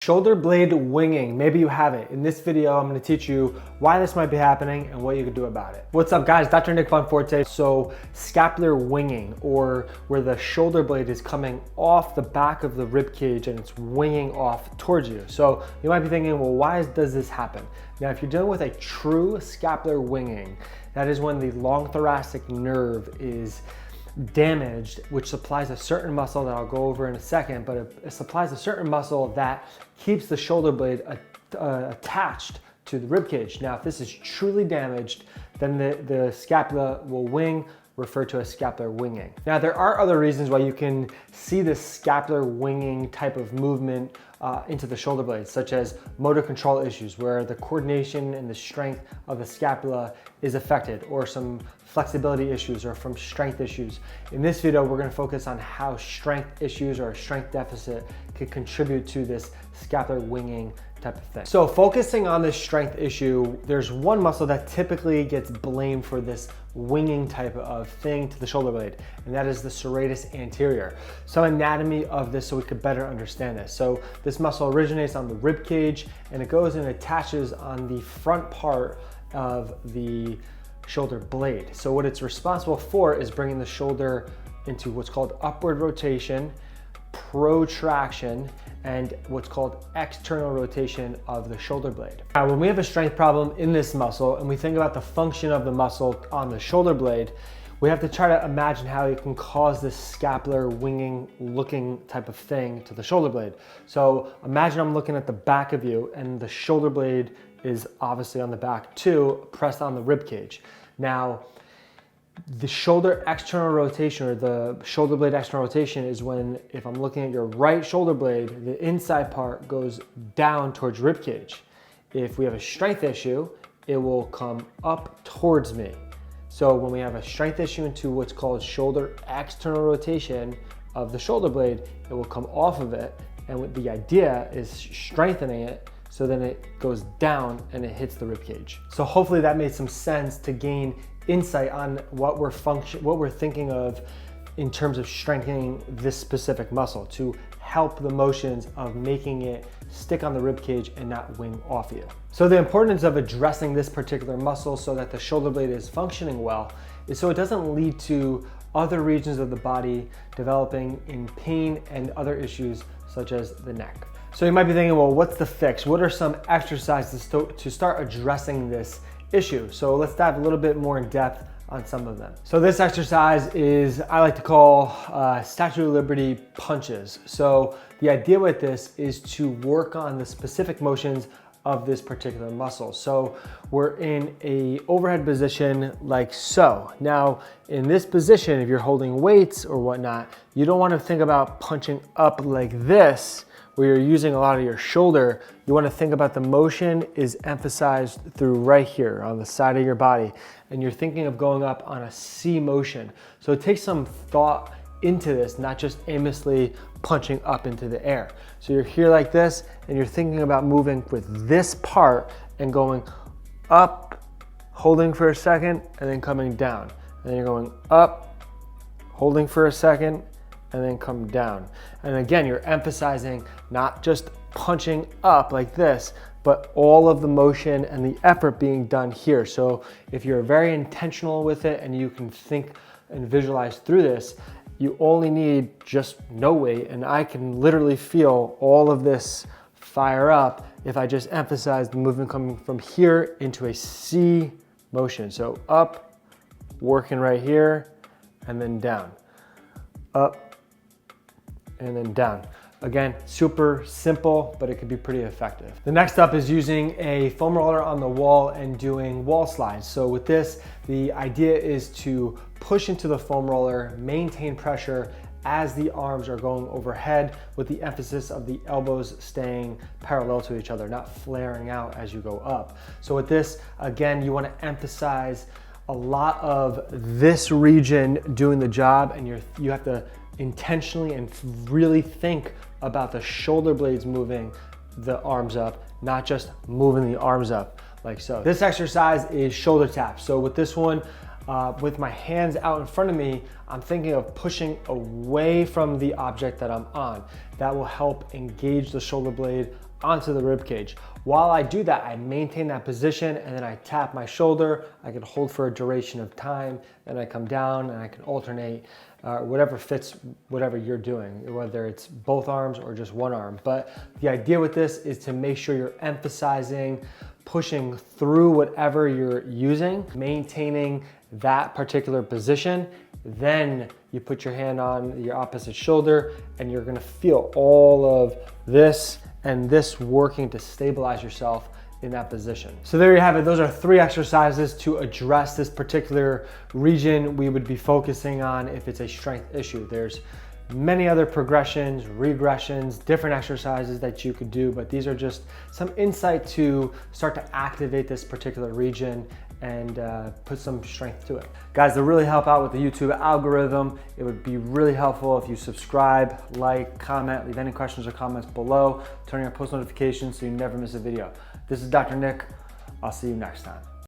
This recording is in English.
Shoulder blade winging, maybe you have it. In this video, I'm gonna teach you why this might be happening and what you can do about it. What's up guys, Dr. Nick Bonforte. So scapular winging, or where the shoulder blade is coming off the back of the rib cage and it's winging off towards you. So you might be thinking, well, why does this happen? Now, if you're dealing with a true scapular winging, that is when the long thoracic nerve is damaged, which supplies a certain muscle that I'll go over in a second, but it supplies a certain muscle that keeps the shoulder blade attached to the rib cage. Now, if this is truly damaged, then the scapula will wing, referred to as scapular winging. Now, there are other reasons why you can see this scapular winging type of movement into the shoulder blade, such as motor control issues, where the coordination and the strength of the scapula is affected, or some flexibility issues, or from strength issues. In this video, we're going to focus on how strength issues or a strength deficit could contribute to this scapular winging type of thing. So focusing on this strength issue, there's one muscle that typically gets blamed for this winging type of thing to the shoulder blade, and that is the serratus anterior. Some anatomy of this so we could better understand this. So this muscle originates on the rib cage and it goes and attaches on the front part of the shoulder blade. So what it's responsible for is bringing the shoulder into what's called upward rotation, protraction, and what's called external rotation of the shoulder blade. Now, when we have a strength problem in this muscle and we think about the function of the muscle on the shoulder blade, we have to try to imagine how it can cause this scapular winging looking type of thing to the shoulder blade. So imagine I'm looking at the back of you and the shoulder blade is obviously on the back too, pressed on the rib cage. Now, the shoulder external rotation, or the shoulder blade external rotation, is when, if I'm looking at your right shoulder blade, the inside part goes down towards rib cage. If we have a strength issue, it will come up towards me. So when we have a strength issue into what's called shoulder external rotation of the shoulder blade, it will come off of it, and the idea is strengthening it so then it goes down and it hits the rib cage. So hopefully that made some sense to gain insight on what we're thinking of in terms of strengthening this specific muscle to help the motions of making it stick on the rib cage and not wing off you. So the importance of addressing this particular muscle so that the shoulder blade is functioning well is so it doesn't lead to other regions of the body developing in pain and other issues such as the neck. So you might be thinking, well, what's the fix? What are some exercises to start addressing this issue? So let's dive a little bit more in depth on some of them. So this exercise is, I like to call Statue of Liberty punches. So the idea with this is to work on the specific motions of this particular muscle. So we're in a overhead position like so. Now, in this position, if you're holding weights or whatnot, you don't want to think about punching up like this, where you're using a lot of your shoulder. You want to think about the motion is emphasized through right here on the side of your body, and you're thinking of going up on a C motion. So it takes some thought into this, not just aimlessly punching up into the air. So you're here like this, and you're thinking about moving with this part and going up, holding for a second, and then coming down. And then you're going up, holding for a second, and then come down. And again, you're emphasizing not just punching up like this, but all of the motion and the effort being done here. So if you're very intentional with it and you can think and visualize through this, you only need just no weight, and I can literally feel all of this fire up if I just emphasize the movement coming from here into a C motion. So up, working right here, and then down. Up, and then down. Again, super simple, but it could be pretty effective. The next up is using a foam roller on the wall and doing wall slides. So with this, the idea is to push into the foam roller, maintain pressure as the arms are going overhead, with the emphasis of the elbows staying parallel to each other, not flaring out as you go up. So with this, again, you want to emphasize a lot of this region doing the job, and you have to intentionally and really think about the shoulder blades moving the arms up, not just moving the arms up like so. This exercise is shoulder taps. So with this one, with my hands out in front of me, I'm thinking of pushing away from the object that I'm on. That will help engage the shoulder blade onto the rib cage. While I do that, I maintain that position and then I tap my shoulder. I can hold for a duration of time, then I come down and I can alternate whatever fits whatever you're doing, whether it's both arms or just one arm. But the idea with this is to make sure you're emphasizing pushing through whatever you're using, maintaining that particular position. Then you put your hand on your opposite shoulder and you're gonna feel all of this and this working to stabilize yourself in that position. So there you have it. Those are 3 exercises to address this particular region we would be focusing on if it's a strength issue. There's many other progressions, regressions, different exercises that you could do, but these are just some insight to start to activate this particular region and put some strength to it. Guys, to really help out with the YouTube algorithm, it would be really helpful if you subscribe, like, comment, leave any questions or comments below, turn on your post notifications so you never miss a video. This is Dr. Nick. I'll see you next time.